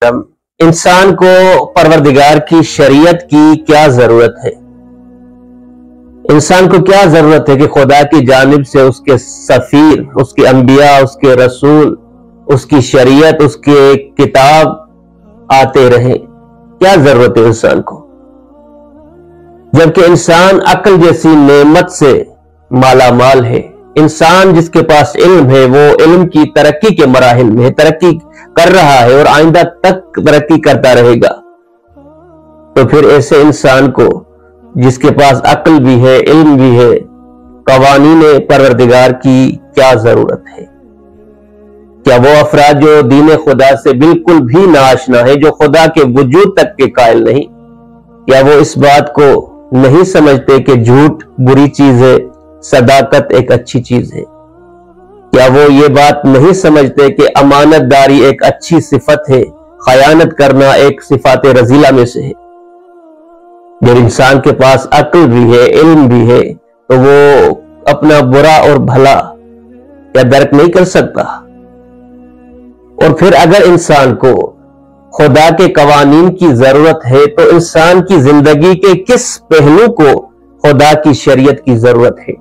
انسان کو پروردگار کی شریعت کی کیا ضرورت ہے؟ انسان کو کیا ضرورت ہے کہ خدا کی جانب سے اس کے سفیر، اس کے انبیاء، اس کے رسول، اس کی شریعت، اس کے کتاب آتے رہیں؟ کیا ضرورت ہے انسان کو؟ جبکہ انسان عقل جیسی نعمت سے مالا مال ہے، انسان جس کے پاس علم ہے وہ علم کی ترقی کے مراحل میں ترقی کر رہا ہے اور آئندہ تک ترقی کرتا رہے گا، تو پھر ایسے انسان کو جس کے پاس عقل بھی ہے، علم بھی ہے، قوانین پروردگار کی کیا ضرورت ہے؟ کیا وہ افراد جو دین خدا سے بالکل بھی ناآشنا ہے، جو خدا کے وجود تک کے قائل نہیں، کیا وہ اس بات کو نہیں سمجھتے کہ جھوٹ بری چیز ہے، صداقت ایک اچھی چیز ہے؟ کیا وہ یہ بات نہیں سمجھتے کہ امانت داری ایک اچھی صفت ہے، خیانت کرنا ایک صفات رذیلہ میں سے ہے؟ جب انسان کے پاس عقل بھی ہے، علم بھی ہے، تو وہ اپنا برا اور بھلا کیا درک نہیں کر سکتا؟ اور پھر اگر انسان کو خدا کے قوانین کی ضرورت ہے تو انسان کی زندگی کے کس پہلو کو خدا کی شریعت کی ضرورت ہے؟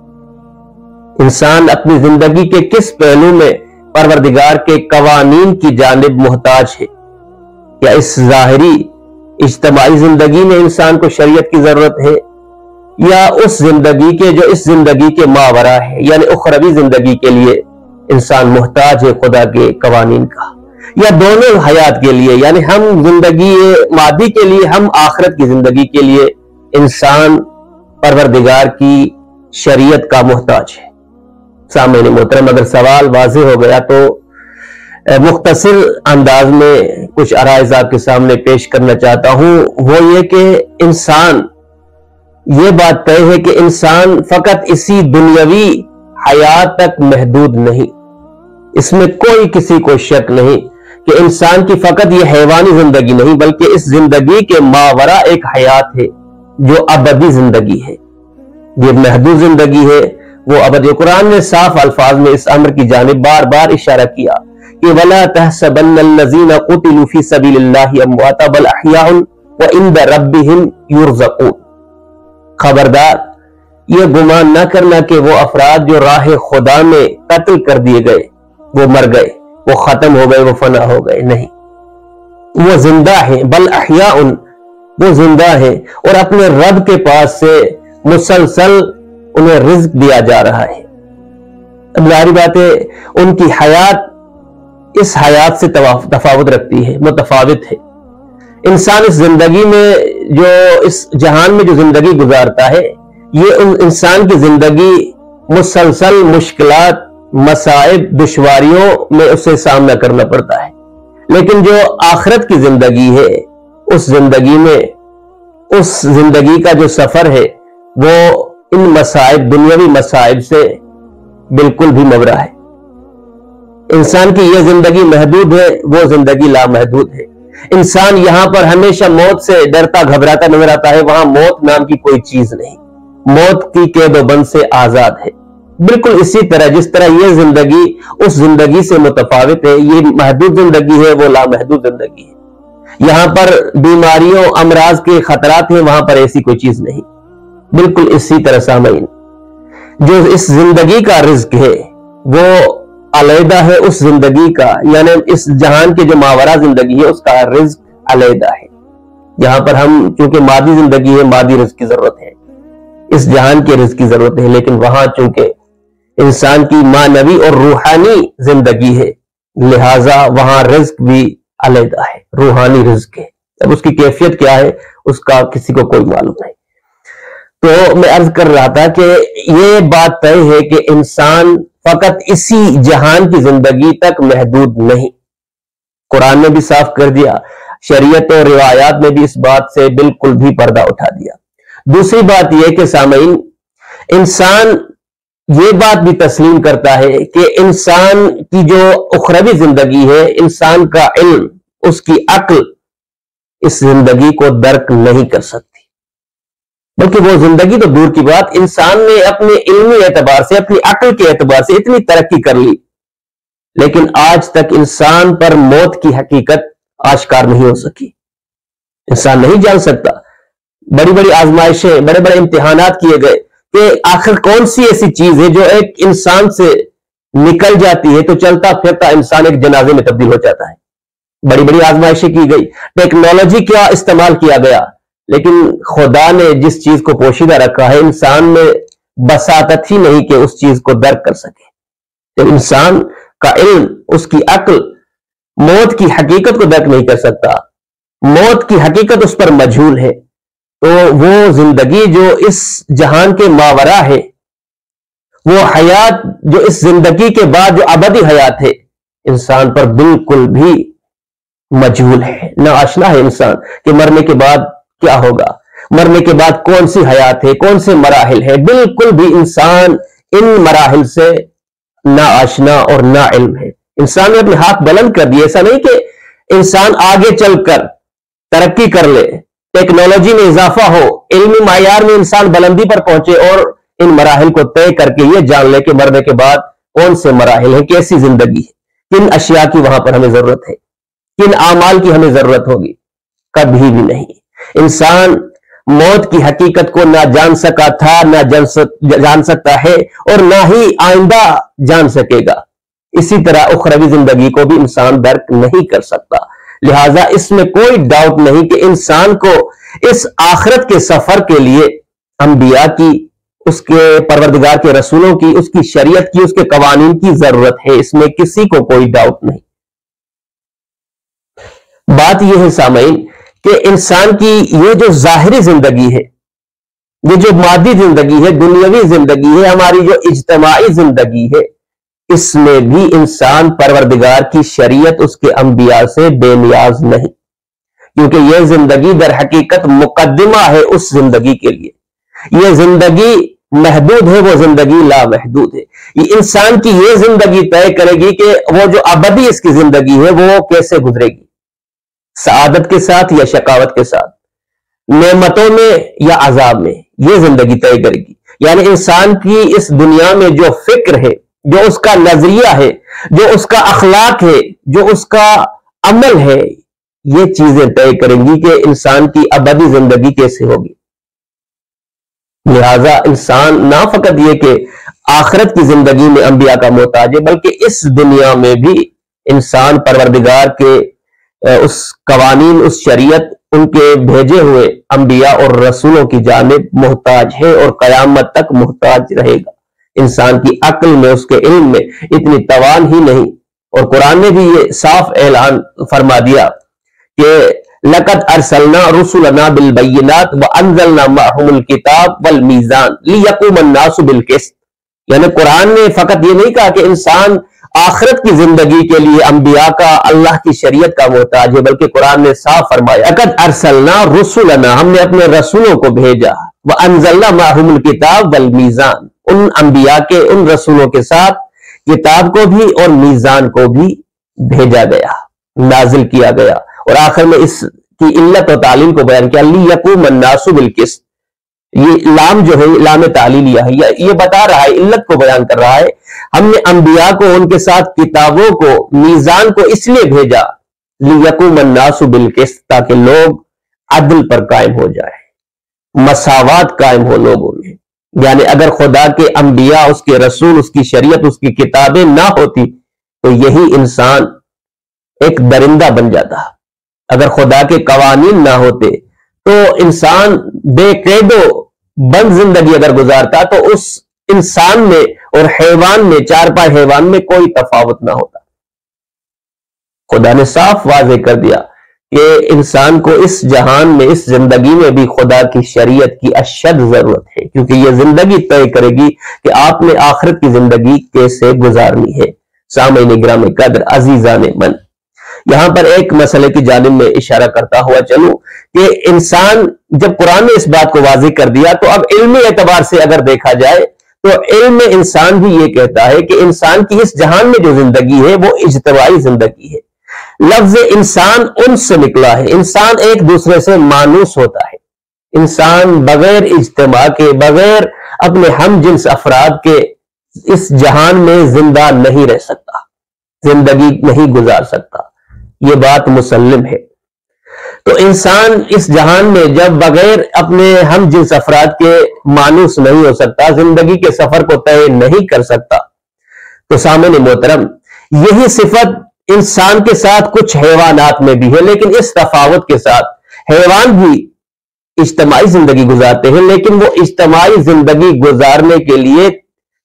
انسان اپنی زندگی کے کس پہلو میں پروردگار کے قوانین کی جانب محتاج ہے؟ یا اس ظاہری اجتماعی زندگی میں انسان کو شریعت کی ضرورت ہے، یا اس زندگی کے جو اس زندگی کے ماورا ہے، یعنی اخروی زندگی کے لیے انسان محتاج ہے خدا کے قوانین کا؟ یا دونوں حیات کے لیے، یعنی ہم زندگی مادی کے لیے، ہم آخرت کی زندگی کے لیے انسان پروردگار کی شریعت کا محتاج ہے؟ سامعین محترم، اگر سوال واضح ہو گیا تو مختصر انداز میں کچھ عرائض آپ کے سامنے پیش کرنا چاہتا ہوں۔ وہ یہ کہ انسان، یہ بات طے ہے کہ انسان فقط اسی دنیاوی حیات تک محدود نہیں، اس میں کوئی کسی کو شک نہیں کہ انسان کی فقط یہ حیوانی زندگی نہیں بلکہ اس زندگی کے ماورا ایک حیات ہے جو ابدی زندگی ہے، یہ محدود زندگی ہے، وہ ابدی۔ قرآن نے صاف الفاظ میں اس امر کی جانب بار بار اشارہ کیا کہ وَلَا تَحْسَبَنَّ الَّذِينَ قُتِلُوا فِي سَبِيلِ اللَّهِ أَمْوَاتًا بَلْ أَحْيَاءٌ وَعِندَ رَبِّهِمْ يُرْزَقُونَ۔ خبردار، یہ گمان نہ کرنا کہ وہ افراد جو راہ خدا میں قتل کر دیے گئے وہ مر گئے، وہ ختم ہو گئے، وہ فنا ہو گئے، نہیں، وہ زندہ ہیں، بل احیاء، وہ زندہ ہیں اور اپنے رب کے پاس سے مسلسل انہیں رزق دیا جا رہا ہے۔ اب ظاہری بات ہے ان کی حیات اس حیات سے تفاوت رکھتی ہے، متفاوت ہے۔ انسان اس زندگی میں جو اس جہان میں جو زندگی گزارتا ہے، یہ انسان کی زندگی مسلسل مشکلات، مصائب، دشواریوں میں اسے سامنا کرنا پڑتا ہے، لیکن جو آخرت کی زندگی ہے، اس زندگی میں اس زندگی کا جو سفر ہے وہ ان مصائب، دنیاوی مصائب سے بالکل بھی مبرا ہے۔ انسان کی یہ زندگی محدود ہے، وہ زندگی لامحدود ہے۔ انسان یہاں پر ہمیشہ موت سے ڈرتا گھبراتا نظر آتا ہے، وہاں موت نام کی کوئی چیز نہیں، موت کی قید و بند سے آزاد ہے۔ بالکل اسی طرح جس طرح یہ زندگی اس زندگی سے متفاوت ہے، یہ محدود زندگی ہے، وہ لامحدود زندگی ہے۔ یہاں پر بیماریوں، امراض کے خطرات ہیں، وہاں پر ایسی کوئی چیز نہیں۔ بالکل اسی طرح سامعین، جو اس زندگی کا رزق ہے وہ علیحدہ ہے اس زندگی کا، یعنی اس جہان کے جو ماورا زندگی ہے اس کا رزق علیحدہ ہے۔ یہاں پر ہم چونکہ مادی زندگی ہے، مادی رزق کی ضرورت ہے، اس جہان کے رزق کی ضرورت ہے، لیکن وہاں چونکہ انسان کی معنوی اور روحانی زندگی ہے، لہٰذا وہاں رزق بھی علیحدہ ہے، روحانی رزق ہے۔ اب اس کی کیفیت کیا ہے اس کا کسی کو کوئی معلوم نہیں۔ تو میں عرض کر رہا تھا کہ یہ بات طے ہے کہ انسان فقط اسی جہان کی زندگی تک محدود نہیں، قرآن نے بھی صاف کر دیا، شریعت اور روایات نے بھی اس بات سے بالکل بھی پردہ اٹھا دیا۔ دوسری بات یہ کہ سامعین، انسان یہ بات بھی تسلیم کرتا ہے کہ انسان کی جو اخروی زندگی ہے، انسان کا علم، اس کی عقل اس زندگی کو درک نہیں کر سکتی، بلکہ وہ زندگی تو دور کی بات، انسان نے اپنے علمی اعتبار سے، اپنی عقل کے اعتبار سے اتنی ترقی کر لی، لیکن آج تک انسان پر موت کی حقیقت آشکار نہیں ہو سکی. انسان نہیں جان سکتا. بڑی بڑی آزمائشیں، بڑے بڑے امتحانات کیے گئے کہ آخر کون سی ایسی چیز ہے جو ایک انسان سے نکل جاتی ہے تو چلتا پھرتا انسان ایک جنازے میں تبدیل ہو جاتا ہے. بڑی بڑی آزمائشیں کی گئی، ٹیکنالوجی کیا استعمال کیا گیا، لیکن خدا نے جس چیز کو پوشیدہ رکھا ہے انسان میں بساطت ہی نہیں کہ اس چیز کو درک کر سکے. تو انسان کا علم، اس کی عقل موت کی حقیقت کو درک نہیں کر سکتا. موت کی حقیقت اس پر مجہول ہے. تو وہ زندگی جو اس جہان کے ماورا ہے، وہ حیات جو اس زندگی کے بعد جو ابدی حیات ہے، انسان پر بالکل بھی مجہول ہے. نہ آشنا ہے انسان کہ مرنے کے بعد کیا ہوگا، مرنے کے بعد کون سی حیات ہے، کون سے مراحل ہے. بالکل بھی انسان ان مراحل سے نہ آشنا اور نہ علم ہے. انسان نے اپنے ہاتھ بلند کر دیے. ایسا نہیں کہ انسان آگے چل کر ترقی کر لے، ٹیکنالوجی میں اضافہ ہو، علمی معیار میں انسان بلندی پر پہنچے اور ان مراحل کو طے کر کے یہ جان لے کہ مرنے کے بعد کون سے مراحل ہیں، کیسی زندگی ہے، کن اشیاء کی وہاں پر ہمیں ضرورت ہے، کن اعمال کی ہمیں ضرورت ہوگی. کبھی بھی نہیں. انسان موت کی حقیقت کو نہ جان سکا تھا، نہ جان سکتا ہے، اور نہ ہی آئندہ جان سکے گا. اسی طرح اخروی زندگی کو بھی انسان درک نہیں کر سکتا. لہٰذا اس میں کوئی ڈاؤٹ نہیں کہ انسان کو اس آخرت کے سفر کے لیے انبیاء کی، اس کے پروردگار کے رسولوں کی، اس کی شریعت کی، اس کے قوانین کی ضرورت ہے. اس میں کسی کو کوئی ڈاؤٹ نہیں. بات یہ ہے سامعین کہ انسان کی یہ جو ظاہری زندگی ہے، یہ جو مادی زندگی ہے، دنیاوی زندگی ہے، ہماری جو اجتماعی زندگی ہے، اس میں بھی انسان پروردگار کی شریعت، اس کے انبیاء سے بے نیاز نہیں. کیونکہ یہ زندگی در حقیقت مقدمہ ہے اس زندگی کے لیے. یہ زندگی محدود ہے، وہ زندگی لامحدود ہے. یہ انسان کی یہ زندگی طے کرے گی کہ وہ جو ابدی اس کی زندگی ہے وہ کیسے گزرے گی، سعادت کے ساتھ یا شقاوت کے ساتھ، نعمتوں میں یا عذاب میں. یہ زندگی طے کرے گی. یعنی انسان کی اس دنیا میں جو فکر ہے، جو اس کا نظریہ ہے، جو اس کا اخلاق ہے، جو اس کا عمل ہے، یہ چیزیں طے کریں گی کہ انسان کی ابدی زندگی کیسے ہوگی. لہذا انسان نہ فقط یہ کہ آخرت کی زندگی میں انبیاء کا محتاج ہے، بلکہ اس دنیا میں بھی انسان پروردگار کے اس قوانین، اس شریعت، ان کے بھیجے ہوئے انبیاء اور رسولوں کی جانب محتاج ہے اور قیامت تک محتاج رہے گا. انسان کی عقل میں، اس کے علم میں اتنی توان ہی نہیں. اور قرآن نے بھی یہ صاف اعلان فرما دیا کہ لَقَدْ أَرْسَلْنَا رُسُلَنَا بِالْبَيِّنَاتِ وَأَنزَلْنَا مَعَهُمُ الْكِتَابَ وَالْمِيزَانَ لِيَقُومَ النَّاسُ بِالْقِسْطِ. یعنی قرآن نے فقط یہ نہیں کہا کہ انسان آخرت کی زندگی کے لیے انبیاء کا، اللہ کی شریعت کا محتاج ہے، بلکہ قرآن نے صاف فرمایا لَقَدْ أَرْسَلْنَا رُسُلَنَا، ہم نے اپنے رسولوں کو بھیجا، وَأَنزَلْنَا مَعَهُمُ الْكِتَابَ وَالْمِيزَانَ، ان انبیاء کے، ان رسولوں کے ساتھ کتاب کو بھی اور میزان کو بھی بھیجا گیا، نازل کیا گیا. اور آخر میں اس کی علت و تعلیل کو بیان کیا، لِيَقُومَ النَّاسُ بِالْقِسْطِ. یہ لام جو ہے لام تعلیلیہ ہے، یہ بتا رہا ہے، علت کو بیان کر رہا ہے. ہم نے انبیاء کو، ان کے ساتھ کتابوں کو، میزان کو اس لیے بھیجا لِيَقُومَ النَّاسُ بِالْقِسْطِ، تاکہ لوگ عدل پر قائم ہو جائے، مساوات قائم ہو لوگوں میں. یعنی اگر خدا کے انبیاء، اس کے رسول، اس کی شریعت، اس کی کتابیں نہ ہوتی تو یہی انسان ایک درندہ بن جاتا. اگر خدا کے قوانین نہ ہوتے تو انسان بے قید و بند زندگی اگر گزارتا تو اس انسان میں اور حیوان میں، چارپائے حیوان میں کوئی تفاوت نہ ہوتا. خدا نے صاف واضح کر دیا کہ انسان کو اس جہان میں، اس زندگی میں بھی خدا کی شریعت کی اشد ضرورت ہے، کیونکہ یہ زندگی طے کرے گی کہ آپ نے آخرت کی زندگی کیسے گزارنی ہے. سامعین گرامی قدر، عزیزان من، یہاں پر ایک مسئلے کی جانب میں اشارہ کرتا ہوا چلوں کہ انسان، جب قرآن نے اس بات کو واضح کر دیا تو اب علمی اعتبار سے اگر دیکھا جائے تو علم انسان بھی یہ کہتا ہے کہ انسان کی اس جہان میں جو زندگی ہے وہ اجتماعی زندگی ہے. لفظ انسان ان سے نکلا ہے. انسان ایک دوسرے سے مانوس ہوتا ہے. انسان بغیر اجتماع کے، بغیر اپنے ہم جنس افراد کے اس جہان میں زندہ نہیں رہ سکتا، زندگی نہیں گزار سکتا. یہ بات مسلم ہے۔ تو انسان اس جہان میں جب بغیر اپنے ہم جنس افراد کے مانوس نہیں ہو سکتا، زندگی کے سفر کو طے نہیں کر سکتا، تو سامعین محترم یہی صفت انسان کے ساتھ کچھ حیوانات میں بھی ہے، لیکن اس تفاوت کے ساتھ حیوان بھی اجتماعی زندگی گزارتے ہیں، لیکن وہ اجتماعی زندگی گزارنے کے لیے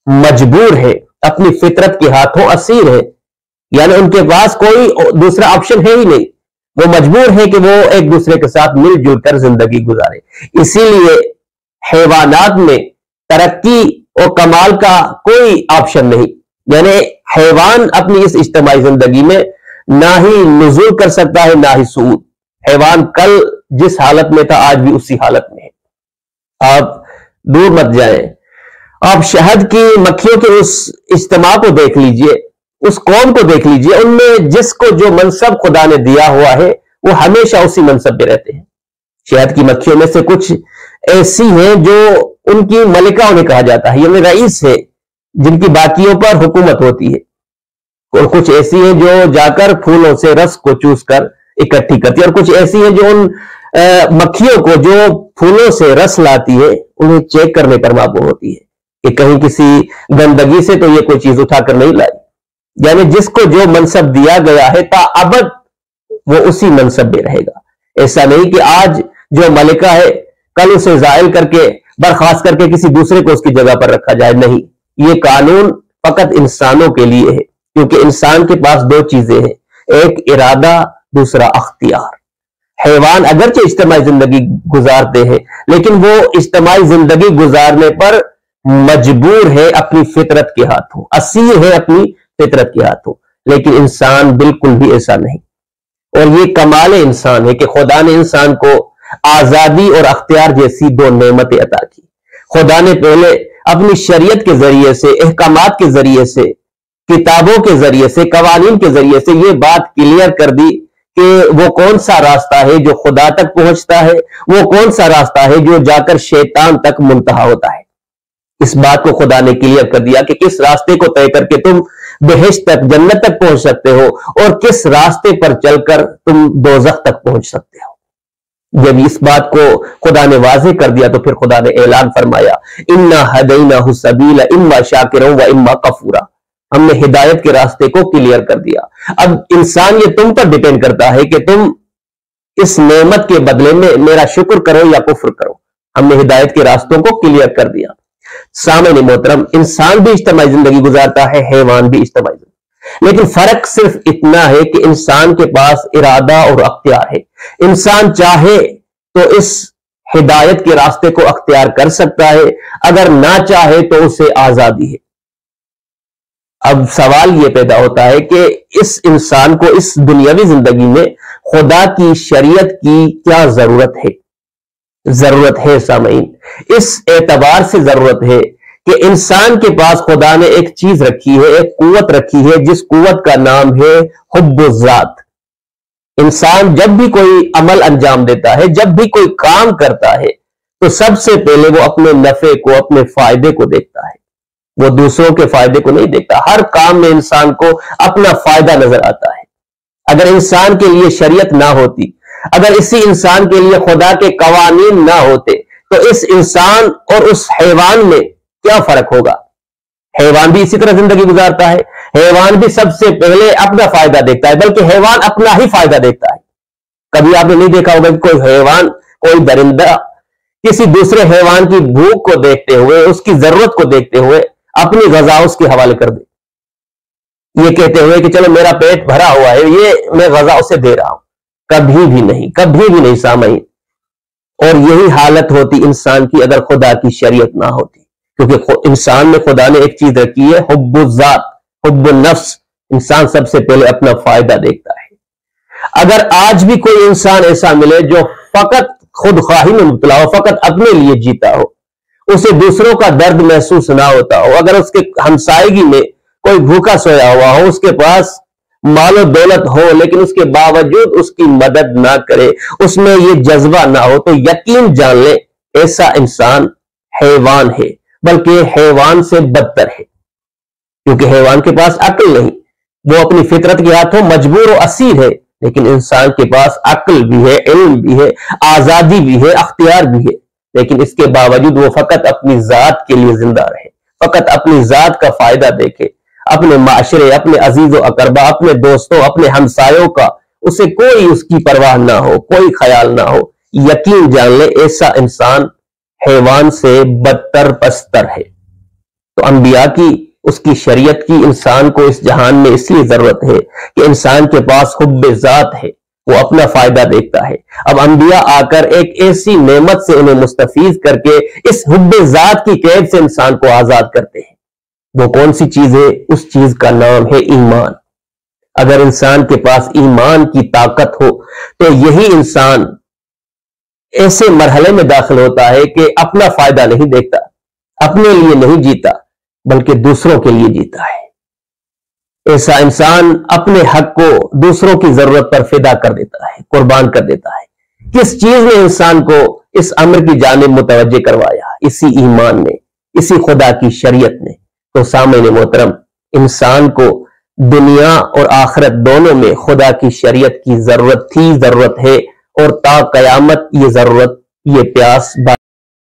مجبور ہے، اپنی فطرت کے ہاتھوں اسیر ہے، یعنی ان کے پاس کوئی دوسرا آپشن ہے ہی نہیں، وہ مجبور ہے کہ وہ ایک دوسرے کے ساتھ مل جل کر زندگی گزارے۔ اسی لیے حیوانات میں ترقی اور کمال کا کوئی آپشن نہیں، یعنی حیوان اپنی اس اجتماعی زندگی میں نہ ہی نزول کر سکتا ہے نہ ہی صعود۔ حیوان کل جس حالت میں تھا آج بھی اسی حالت میں ہے۔ آپ دور مت جائیں، آپ شہد کی مکھیوں کے اس اجتماع کو دیکھ لیجئے، اس قوم کو دیکھ لیجئے، ان میں جس کو جو منصب خدا نے دیا ہوا ہے وہ ہمیشہ اسی منصب پہ رہتے ہیں۔ شہد کی مکھیوں میں سے کچھ ایسی ہیں جو ان کی ملکہ انہیں کہا جاتا ہے، یعنی رئیس ہے، جن کی باقیوں پر حکومت ہوتی ہے، اور کچھ ایسی ہیں جو جا کر پھولوں سے رس کو چوس کر اکٹھی کرتی ہے، اور کچھ ایسی ہیں جو ان مکھیوں کو جو پھولوں سے رس لاتی ہے انہیں چیک کرنے پر مابو ہوتی ہے کہ کہیں کسی گندگی سے تو یہ کوئی چیز اٹھا کر نہیں لائی۔ یعنی جس کو جو منصب دیا گیا ہے تا ابد وہ اسی منصب میں رہے گا۔ ایسا نہیں کہ آج جو ملکہ ہے کل اسے زائل کر کے برخاست کر کے کسی دوسرے کو اس کی جگہ پر رکھا جائے، نہیں، یہ قانون فقط انسانوں کے لیے ہے، کیونکہ انسان کے پاس دو چیزیں ہیں، ایک ارادہ، دوسرا اختیار۔ حیوان اگرچہ اجتماعی زندگی گزارتے ہیں لیکن وہ اجتماعی زندگی گزارنے پر مجبور ہے اپنی فطرت کے ہاتھوں، اسیر ہے اپنی فطرت کے ہاتھوں، لیکن انسان بالکل بھی ایسا نہیں۔ اور یہ کمال انسان ہے کہ خدا نے انسان کو آزادی اور اختیار جیسی دو نعمتیں عطا کی۔ خدا نے پہلے اپنی شریعت کے ذریعے سے، احکامات کے ذریعے سے، کتابوں کے ذریعے سے، قوانین کے ذریعے سے یہ بات کلیئر کر دی کہ وہ کون سا راستہ ہے جو خدا تک پہنچتا ہے، وہ کون سا راستہ ہے جو جا کر شیطان تک منتہا ہوتا ہے۔ اس بات کو خدا نے کلیئر کر دیا کہ کس راستے کو طے کر کے تم بہشت تک، جنت تک پہنچ سکتے ہو، اور کس راستے پر چل کر تم دوزخ تک پہنچ سکتے ہو۔ جب اس بات کو خدا نے واضح کر دیا تو پھر خدا نے اعلان فرمایا، اِنَّا هَدَيْنَاهُ السَّبِيلَ إِمَّا شَاكِرًا وَإِمَّا كَفُورًا۔ ہم نے ہدایت کے راستے کو کلیئر کر دیا۔ اب انسان یہ تم پر ڈیپینڈ کرتا ہے کہ تم اس نعمت کے بدلے میں میرا شکر کرو یا کفر کرو۔ ہم نے ہدایت کے راستوں کو کلیئر کر دیا۔ سامعین محترم، انسان بھی اجتماعی زندگی گزارتا ہے، حیوان بھی اجتماعی زندگی، لیکن فرق صرف اتنا ہے کہ انسان کے پاس ارادہ اور اختیار ہے۔ انسان چاہے تو اس ہدایت کے راستے کو اختیار کر سکتا ہے، اگر نہ چاہے تو اسے آزادی ہے۔ اب سوال یہ پیدا ہوتا ہے کہ اس انسان کو اس دنیاوی زندگی میں خدا کی شریعت کی کیا ضرورت ہے؟ ضرورت ہے سامعین، اس اعتبار سے ضرورت ہے کہ انسان کے پاس خدا نے ایک چیز رکھی ہے، ایک قوت رکھی ہے، جس قوت کا نام ہے حب الذات۔ انسان جب بھی کوئی عمل انجام دیتا ہے، جب بھی کوئی کام کرتا ہے، تو سب سے پہلے وہ اپنے نفع کو، اپنے فائدے کو دیکھتا ہے، وہ دوسروں کے فائدے کو نہیں دیکھتا۔ ہر کام میں انسان کو اپنا فائدہ نظر آتا ہے۔ اگر انسان کے لیے شریعت نہ ہوتی، اگر اسی انسان کے لیے خدا کے قوانین نہ ہوتے، تو اس انسان اور اس حیوان میں کیا فرق ہوگا؟ حیوان بھی اسی طرح زندگی گزارتا ہے، حیوان بھی سب سے پہلے اپنا فائدہ دیکھتا ہے، بلکہ حیوان اپنا ہی فائدہ دیکھتا ہے۔ کبھی آپ نے نہیں دیکھا ہوگا کہ کوئی حیوان، کوئی درندہ کسی دوسرے حیوان کی بھوک کو دیکھتے ہوئے، اس کی ضرورت کو دیکھتے ہوئے اپنی غذا اس کے حوالے کر دے، یہ کہتے ہوئے کہ چلو میرا پیٹ بھرا ہوا ہے، یہ میں غذا اسے دے رہا ہوں۔ کبھی بھی نہیں، کبھی بھی نہیں سامعین۔ اور یہی حالت ہوتی انسان کی اگر خدا کی شریعت نہ ہوتی، کیونکہ انسان میں خدا نے ایک چیز رکھی ہے، حب الذات، حب النفس۔ انسان سب سے پہلے اپنا فائدہ دیکھتا ہے۔ اگر آج بھی کوئی انسان ایسا ملے جو فقط خود خواہی میں مبتلا ہو، فقط اپنے لیے جیتا ہو، اسے دوسروں کا درد محسوس نہ ہوتا ہو، اگر اس کے ہمسائیگی میں کوئی بھوکا سویا ہوا ہو، اس کے پاس مال و دولت ہو لیکن اس کے باوجود اس کی مدد نہ کرے، اس میں یہ جذبہ نہ ہو، تو یقین جان لے ایسا انسان حیوان ہے، بلکہ حیوان سے بدتر ہے، کیونکہ حیوان کے پاس عقل نہیں، وہ اپنی فطرت کے ہاتھوں مجبور و اسیر ہے لیکن انسان کے پاس عقل بھی ہے، علم بھی ہے، آزادی بھی ہے، اختیار بھی ہے، لیکن اس کے باوجود وہ فقط اپنی ذات کے لیے زندہ رہے، فقط اپنی ذات کا فائدہ دیکھے، اپنے معاشرے، اپنے عزیز و اقربا، اپنے دوستوں، اپنے ہمسایوں کا اسے کوئی اس کی پرواہ نہ ہو، کوئی خیال نہ ہو۔ یقین جان لے ایسا انسان حیوان سے بدتر پستر ہے۔ تو انبیاء کی، اس کی شریعت کی انسان کو اس جہان میں اس لیے ضرورت ہے کہ انسان کے پاس حب ذات ہے، وہ اپنا فائدہ دیکھتا ہے۔ اب انبیاء آ کر ایک ایسی نعمت سے انہیں مستفیض کر کے اس حب ذات کی قید سے انسان کو آزاد کرتے ہیں۔ وہ کون سی چیز ہے؟ اس چیز کا نام ہے ایمان۔ اگر انسان کے پاس ایمان کی طاقت ہو تو یہی انسان ایسے مرحلے میں داخل ہوتا ہے کہ اپنا فائدہ نہیں دیکھتا، اپنے لیے نہیں جیتا بلکہ دوسروں کے لیے جیتا ہے۔ ایسا انسان اپنے حق کو دوسروں کی ضرورت پر فدا کر دیتا ہے، قربان کر دیتا ہے۔ کس چیز نے انسان کو اس امر کی جانب متوجہ کروایا؟ اسی ایمان نے، اسی خدا کی شریعت نے۔ تو سامعین محترم، انسان کو دنیا اور آخرت دونوں میں خدا کی شریعت کی ضرورت تھی، ضرورت ہے، اور تا قیامت یہ ضرورت، یہ پیاس